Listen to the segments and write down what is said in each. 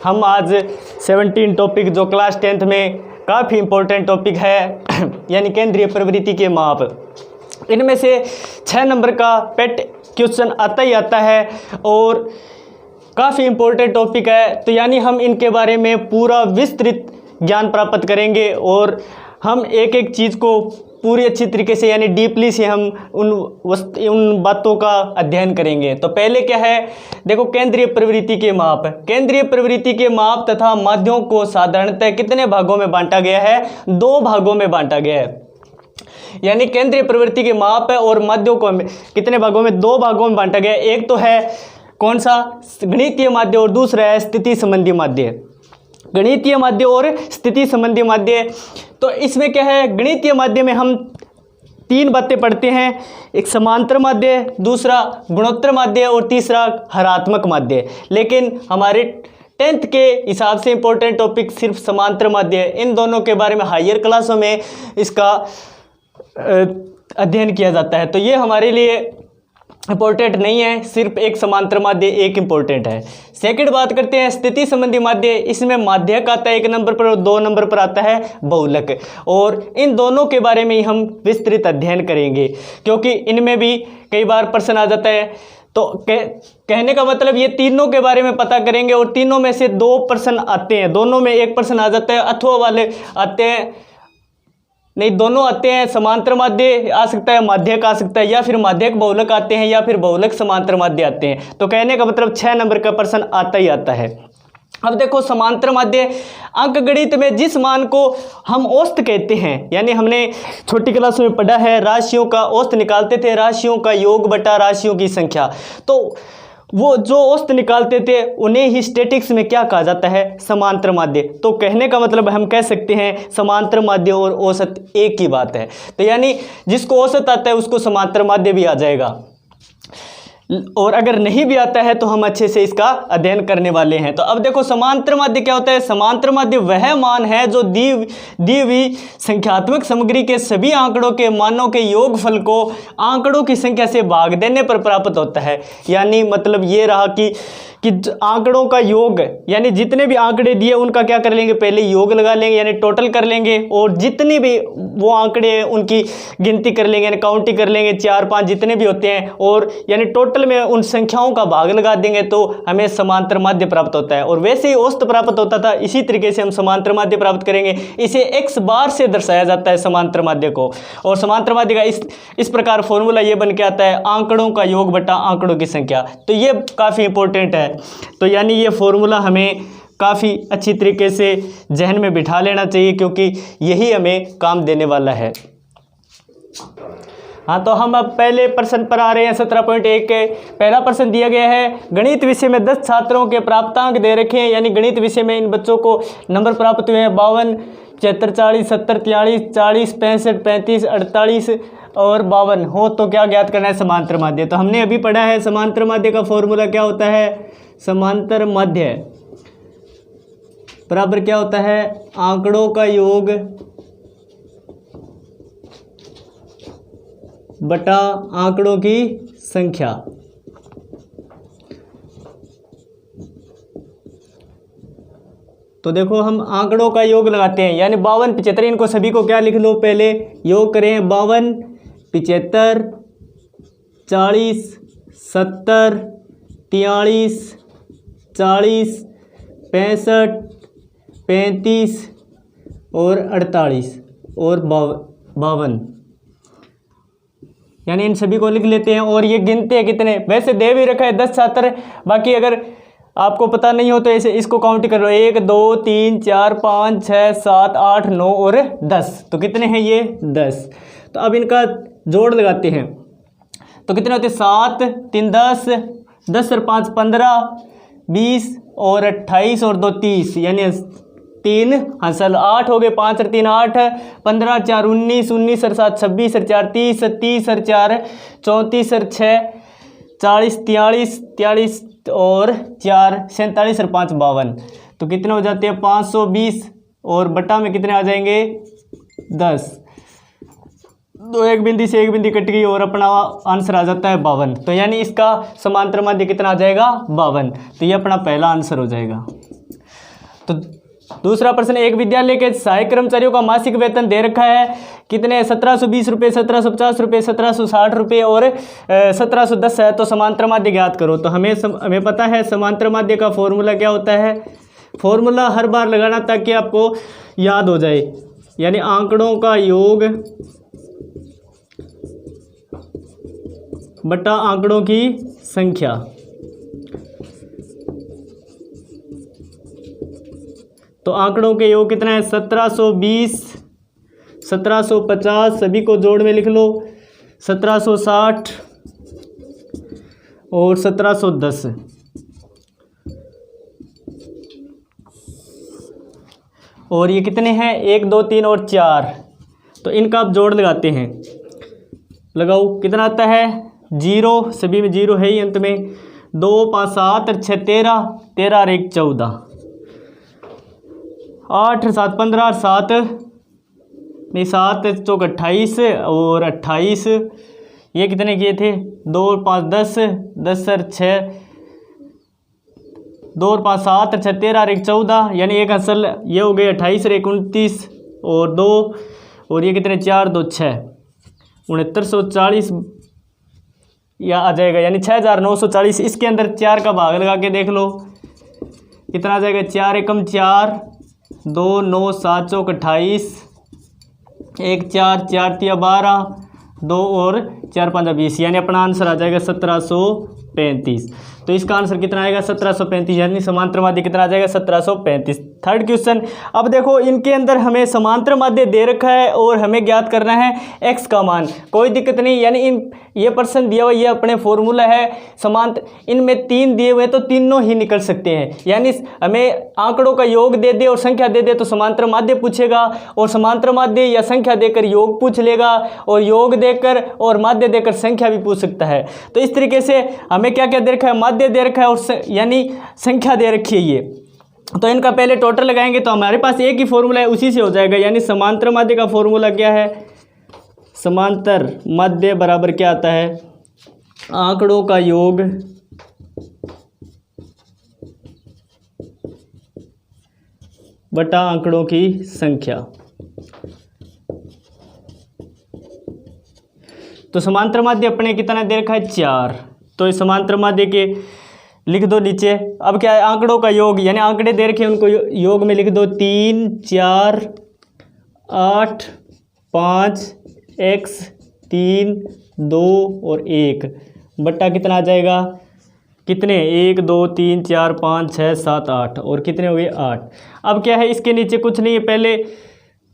हम आज 17 टॉपिक जो क्लास 10th में काफ़ी इम्पोर्टेंट टॉपिक है यानी केंद्रीय प्रवृत्ति के माप, इनमें से 6 नंबर का पेट क्वेश्चन आता ही आता है और काफ़ी इम्पोर्टेंट टॉपिक है। तो यानी हम इनके बारे में पूरा विस्तृत ज्ञान प्राप्त करेंगे और हम एक एक चीज़ को पूरी अच्छी तरीके से यानी डीपली से हम उन बातों का अध्ययन करेंगे। तो पहले क्या है, देखो केंद्रीय प्रवृत्ति के माप। केंद्रीय प्रवृत्ति के माप तथा माध्यों को साधारणतः कितने भागों में बांटा गया है? 2 भागों में बांटा गया है। यानी केंद्रीय प्रवृत्ति के माप है और माध्यों को कितने भागों में? 2 भागों में बांटा गया है। एक तो है कौन सा? गणितीय माध्य और दूसरा है स्थिति संबंधी माध्य। गणितीय माध्य और स्थिति संबंधी माध्य। तो इसमें क्या है, गणितीय माध्य में हम 3 बातें पढ़ते हैं, एक समांतर माध्य, दूसरा गुणोत्तर माध्य और तीसरा हरात्मक माध्य। लेकिन हमारे 10th के हिसाब से इंपॉर्टेंट टॉपिक सिर्फ समांतर माध्य है। इन दोनों के बारे में हायर क्लासों में इसका अध्ययन किया जाता है, तो ये हमारे लिए इम्पोर्टेंट नहीं है, सिर्फ एक समांतर माध्य एक इम्पोर्टेंट है। सेकंड बात करते हैं स्थिति संबंधी माध्य। इसमें माध्यक आता है 1 नंबर पर और 2 नंबर पर आता है बहुलक, और इन दोनों के बारे में ही हम विस्तृत अध्ययन करेंगे क्योंकि इनमें भी कई बार प्रश्न आ जाता है। तो कहने का मतलब ये तीनों के बारे में पता करेंगे और तीनों में से 2 प्रश्न आते हैं, दोनों में एक प्रश्न आ जाता है, अथवा वाले आते हैं, नहीं दोनों आते हैं। समांतर माध्य आ सकता है, माध्यक आ सकता है, या फिर माध्यक बहुलक आते हैं, या फिर बहुलक समांतर माध्य आते हैं। तो कहने का मतलब 6 नंबर का प्रश्न आता ही आता है। अब देखो समांतर माध्य, अंकगणित में जिस मान को हम औसत कहते हैं, यानी हमने छोटी क्लास में पढ़ा है राशियों का औसत निकालते थे, राशियों का योग बटा राशियों की संख्या, तो वो जो औसत निकालते थे उन्हें ही स्टैटिक्स में क्या कहा जाता है? समांतर माध्य। तो कहने का मतलब हम कह सकते हैं समांतर माध्य और औसत एक ही बात है। तो यानी जिसको औसत आता है उसको समांतर माध्य भी आ जाएगा, और अगर नहीं भी आता है तो हम अच्छे से इसका अध्ययन करने वाले हैं। तो अब देखो समांतर माध्य क्या होता है। समांतर माध्य वह मान है जो दी हुई संख्यात्मक सामग्री के सभी आंकड़ों के मानों के योगफल को आंकड़ों की संख्या से भाग देने पर प्राप्त होता है। यानी मतलब ये रहा कि आंकड़ों का योग, यानी जितने भी आंकड़े दिए उनका क्या कर लेंगे, पहले योग लगा लेंगे यानी टोटल कर लेंगे, और जितने भी वो आंकड़े हैं उनकी गिनती कर लेंगे यानी काउंटिंग कर लेंगे, 4-5 जितने भी होते हैं, और यानी टोटल में उन संख्याओं का भाग लगा देंगे तो हमें समांतर माध्य प्राप्त होता है। और वैसे ही औसत प्राप्त होता था, इसी तरीके से हम समांतर माध्य प्राप्त करेंगे। इसे x बार से दर्शाया जाता है समांतर माध्य को, और समांतर माध्य का इस प्रकार फॉर्मूला ये बन के आता है आंकड़ों का योग बटा आंकड़ों की संख्या। तो ये काफ़ी इंपॉर्टेंट है। तो यानी ये फॉर्मूला हमें काफ़ी अच्छी तरीके से जहन में बिठा लेना चाहिए क्योंकि यही हमें काम देने वाला है। हाँ, तो हम अब पहले प्रश्न पर आ रहे हैं। 17.1 के पहला प्रश्न दिया गया है, गणित विषय में 10 छात्रों के प्राप्तांक दे रखे हैं, यानी गणित विषय में इन बच्चों को नंबर प्राप्त हुए हैं 52, 75, 40, 70, 43, 40, 65, 35, 48 और 52 हो। तो क्या ज्ञात करना है? समांतर माध्य। तो हमने अभी पढ़ा है समांतर माध्य का फॉर्मूला क्या होता है। समांतर माध्य बराबर क्या होता है? आंकड़ों का योग बटा आंकड़ों की संख्या। तो देखो हम आंकड़ों का योग लगाते हैं, यानी 52, 75, इनको सभी को क्या लिख लो, पहले योग करें। 52, 75, 40, 70, 43, 40, 65, 35 और 48 और 52, यानी इन सभी को लिख लेते हैं। और ये गिनते हैं कितने, वैसे दे भी रखा है 10 छात्र, बाकी अगर आपको पता नहीं हो तो ऐसे इसको काउंट कर लो, 1 2 3 4 5 6 7 8 9 और 10। तो कितने हैं ये? 10। तो अब इनका जोड़ लगाते हैं तो कितने होते हैं? 7 3 10, 10 और 5 15, 20 और 28 और 2 30, यानी 3 हासिल 8 हो गए, 5 और 3 8, 15 4 19, 19 और 7 26 और 4 30, 30 और 4 34 और 6 40, 43 43 और 4 47 और 5 52। तो कितने हो जाते हैं? 520 और बटा में कितने आ जाएंगे? 10। तो एक बिंदी से एक बिंदी कट गई और अपना आंसर आ जाता है 52। तो यानी इसका समांतर माध्य कितना आ जाएगा? 52। तो ये अपना पहला आंसर हो जाएगा। तो दूसरा प्रश्न, एक विद्यालय के सहायक कर्मचारियों का मासिक वेतन दे रखा है कितने, 1720 रुपये, 1750 रुपये, 1760 रुपये और 1710 है। तो समांतर माध्य ज्ञात करो। तो हमें पता है समांतर माध्य का फॉर्मूला क्या होता है। फॉर्मूला हर बार लगाना ताकि आपको याद हो जाए, यानी आंकड़ों का योग बटा आंकड़ों की संख्या। तो आंकड़ों के योग कितना है, 1720, 1750 सभी को जोड़ में लिख लो, 1760 और 1710। और ये कितने हैं, 1 2 3 और 4। तो इनका आप जोड़ लगाते हैं, लगाओ कितना आता है, 0, सभी में 0 है ही अंत में। 2 5 7 और 6 13, 13 और 1 14, 8 7 15, 7 नहीं 7 चौक 28 और 28, ये कितने किए थे, 2 और 5 10, 10 और 6, 2 और 5 7 और 6 13 और 1 14, यानी एक असल ये हो गए 28 और 1 29 और 2 और ये कितने 4 2 6, 6940 या आ जाएगा, यानी 6940। इसके अंदर 4 का भाग लगा के देख लो कितना आ जाएगा, 4 एकम 4, 2 9 7 चौक 28, 1 4 4 तिया 12, 2 और 4 5 20, यानी अपना आंसर आ जाएगा 1735। तो इसका आंसर कितना आएगा, 1735, यानी समांतर माध्य कितना आ जाएगा, 1735। थर्ड क्वेश्चन, अब देखो इनके अंदर हमें समांतर माध्य दे रखा है और हमें ज्ञात करना है x का मान। कोई दिक्कत नहीं, यानी ये प्रश्न दिया हुआ, ये अपने फॉर्मूला है समांतर, इनमें 3 दिए हुए तो तीनों ही निकल सकते हैं। यानी हमें आंकड़ों का योग दे दे और संख्या दे दे तो समांतर माध्य पूछेगा, और समांतर माध्य या संख्या देकर योग पूछ लेगा, और योग देकर और माध्य देकर संख्या भी पूछ सकता है। तो इस तरीके से हमें क्या क्या दे रखा है, माध्य दे रखा है और यानी संख्या दे रखी है ये। तो इनका पहले टोटल लगाएंगे तो हमारे पास एक ही फॉर्मूला है, उसी से हो जाएगा। यानी समांतर माध्य का फॉर्मूला क्या है, समांतर माध्य बराबर क्या आता है, आंकड़ों का योग बटा आंकड़ों की संख्या। तो समांतर माध्य अपने कितना दे रखा है, 4। तो इस समांतर माध्य के लिख दो नीचे। अब क्या है, आंकड़ों का योग, यानी आंकड़े दे रखे हैं उनको योग में लिख दो, 3 4 8 5 x 3 2 और 1 बट्टा कितना आ जाएगा, कितने 1 2 3 4 5 6 7 8 और कितने हो गए 8। अब क्या है, इसके नीचे कुछ नहीं है, पहले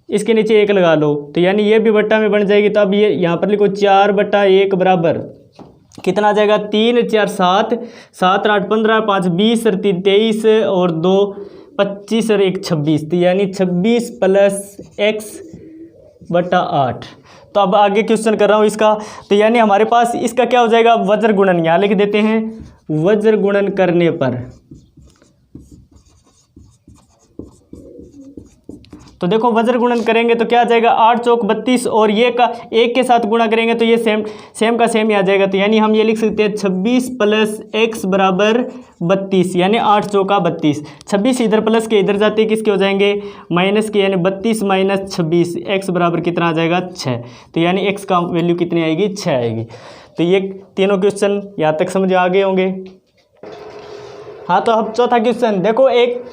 इसके नीचे 1 लगा लो, तो यानी ये भी बट्टा में बन जाएगी। तो अब ये यहाँ पर लिखो 4 बटा 1 बराबर कितना आ जाएगा, 3 4 7 7 8 15 5 20 और 3 23 और 2 25 और 1 26, तो यानी 26 प्लस x बटा 8। तो अब आगे क्वेश्चन कर रहा हूँ इसका। तो यानी हमारे पास इसका क्या हो जाएगा, वज्र गुणन, यहाँ लिख देते हैं, वज्र गुणन करने पर तो देखो वज्र गुणन करेंगे तो क्या आ जाएगा, 8 चौक 32 और ये का 1 के साथ गुणा करेंगे तो ये सेम का सेम ही आ जाएगा। तो यानी हम ये लिख सकते हैं 26 प्लस x बराबर 32, यानी 8 चौका 32। 26 इधर प्लस के इधर जाते किसके हो जाएंगे, माइनस के, यानी 32 माइनस 26, x बराबर कितना आ जाएगा, 6। तो यानी x का वैल्यू कितनी आएगी, 6 आएगी। तो ये तीनों क्वेश्चन यहाँ तक समझ आ गए होंगे। हाँ, तो अब चौथा क्वेश्चन देखो, एक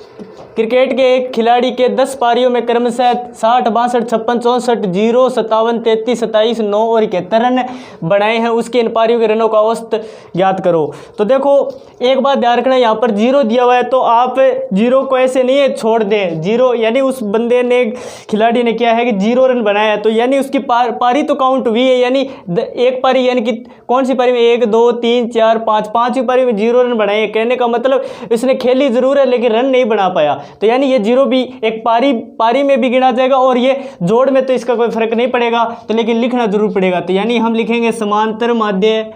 क्रिकेट के एक खिलाड़ी के 10 पारियों में क्रमशः 60 62 56 64 0 57 33 27 9 और 71 रन बनाए हैं, उसके इन पारियों के रनों का औसत ज्ञात करो। तो देखो एक बात ध्यान रखना, यहाँ पर 0 दिया हुआ है तो आप 0 को ऐसे नहीं है छोड़ दें, 0 यानी उस बंदे ने, खिलाड़ी ने क्या है कि 0 रन बनाया है, तो यानी उसकी पारी तो काउंट हुई है, यानी एक पारी, यानी कि कौन सी पारी में 1 2 3 4 5 पाँचवीं पारी में 0 रन बनाए। कहने का मतलब इसने खेली जरूर है लेकिन रन नहीं बना पाया, तो यानी ये 0 भी एक पारी में भी गिना जाएगा, और ये जोड़ में तो इसका कोई फर्क नहीं पड़ेगा, तो लेकिन लिखना जरूर पड़ेगा। तो यानी हम लिखेंगे समांतर माध्य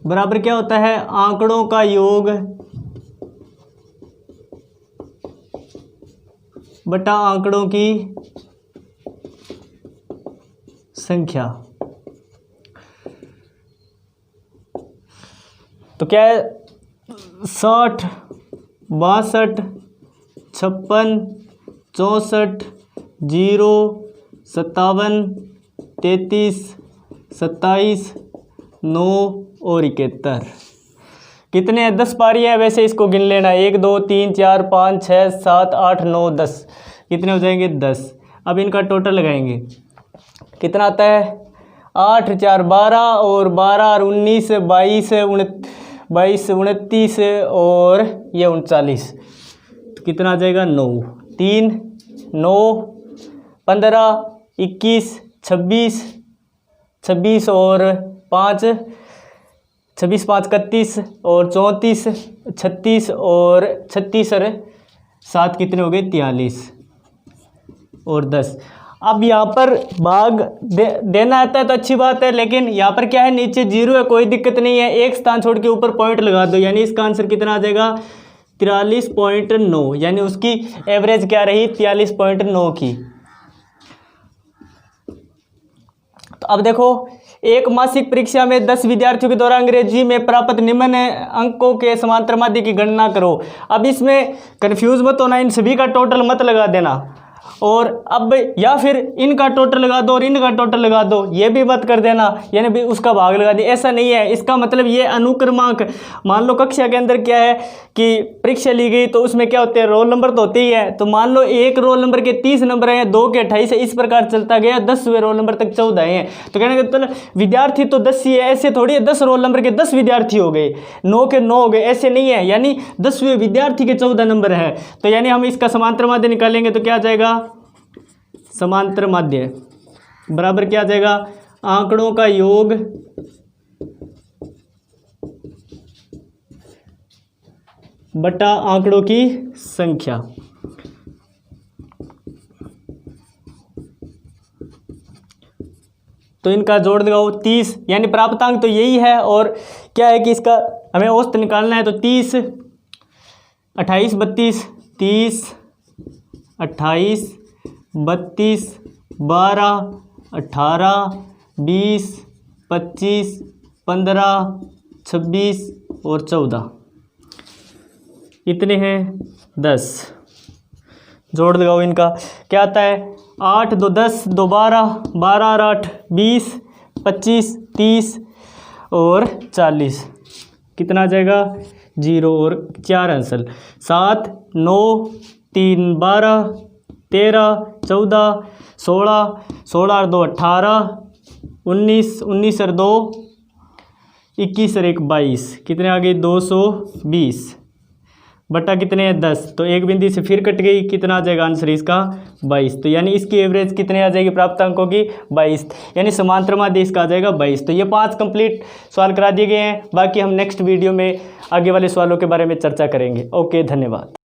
बराबर क्या होता है, आंकड़ों का योग बटा आंकड़ों की संख्या। तो क्या है, 60, 62, 56, 64, 0, 57, 33, 27, 9 और 71। कितने हैं? 10 पारी है, वैसे इसको गिन लेना। 1 2 3 4 5 6 7 8 9 10। कितने हो जाएंगे? 10। अब इनका टोटल लगाएंगे, कितना आता है? 8 4 12 और 12 और 19 22 29 और ये 39, तो कितना आ जाएगा? 9 3 9 15 21 26 और 5 26 5 31 और 34 36 और 36 और 7 कितने हो गए? 43 और 10। अब यहाँ पर भाग देना आता है तो अच्छी बात है, लेकिन यहाँ पर क्या है? नीचे 0 है, कोई दिक्कत नहीं है। एक स्थान छोड़ के ऊपर पॉइंट लगा दो, यानी इसका आंसर कितना आ जाएगा? 43.9, यानी उसकी एवरेज क्या रही? 43.9 की। तो अब देखो, एक मासिक परीक्षा में 10 विद्यार्थियों के द्वारा अंग्रेजी में प्राप्त निम्न अंकों के समांतर माध्य की गणना करो। अब इसमें कंफ्यूज मत होना, इन सभी का टोटल मत लगा देना, और अब या फिर इनका टोटल लगा दो और इनका टोटल लगा दो, ये भी मत कर देना, यानी भी उसका भाग लगा दे, ऐसा नहीं है। इसका मतलब ये अनुक्रमांक, मान लो कक्षा के अंदर क्या है कि परीक्षा ली गई तो उसमें क्या होते हैं? रोल नंबर तो होते ही है। तो मान लो एक रोल नंबर के 30 नंबर हैं, 2 के 28 है, इस प्रकार चलता गया, 10वें रोल नंबर तक 14 हैं। तो कहने का मतलब विद्यार्थी तो 10 ही है, ऐसे थोड़ी है 10 रोल नंबर के 10 विद्यार्थी हो गए, 9 के 9 हो गए, ऐसे नहीं है। यानी 10वें विद्यार्थी के 14 नंबर है। तो यानी हम इसका समांतर माध्य निकालेंगे तो क्या आ जाएगा? समांतर माध्य बराबर क्या आ जाएगा? आंकड़ों का योग बटा आंकड़ों की संख्या। तो इनका जोड़ लगाओ 30, यानी प्राप्तांक तो यही है, और क्या है कि इसका हमें औसत निकालना है। तो 30 28 32 30 28 32 12 18 20 25 15 26 और 14, इतने हैं 10। जोड़ लगाओ इनका, क्या आता है? 8 2 10 2 12 12 और 8 20 25 30 और 40, कितना आ जाएगा? 0 और 4 आंसर। 7 9 3 12 13 14 16 16 और 2 18 19 19 और 2 21 और 1 22, कितने आ गए? 220 बटा कितने हैं? 10। तो एक बिंदी से फिर कट गई, कितना आ जाएगा आंसर इसका? 22। तो यानी इसकी एवरेज कितने आ जाएगी प्राप्तांकों की? 22, यानी समांतर माध्य इसका आ जाएगा 22। तो ये 5 कंप्लीट सवाल करा दिए गए हैं। बाकी हम नेक्स्ट वीडियो में आगे वाले सवालों के बारे में चर्चा करेंगे। ओके, धन्यवाद।